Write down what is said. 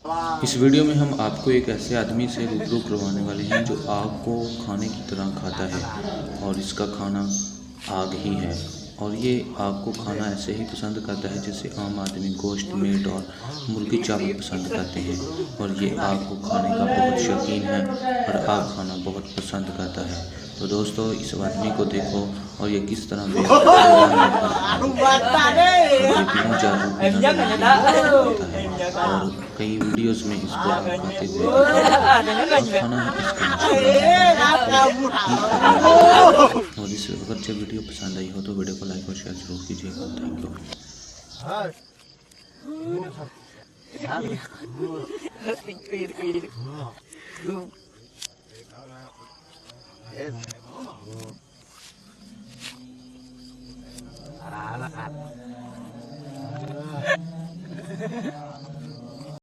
इस वीडियो में हम आपको एक ऐसे आदमी से रूबरू करवाने वाले हैं जो आग को खाने की तरह खाता है और इसका खाना आग ही है। और ये आग को खाना ऐसे ही पसंद करता है जैसे आम आदमी गोश्त, मीट और मुर्गी चावल पसंद करते हैं। और ये आग को खाने का बहुत शौकीन है और आग खाना बहुत पसंद करता है। तो दोस्तों, इस आदमी को देखो और ये किस तरह और कई वीडियोस में इसको खाते हुए खाना है इसका। और इस अगर जब वीडियो पसंद आई हो तो वीडियो को लाइक और शेयर जरूर कीजिएगा। Thank you.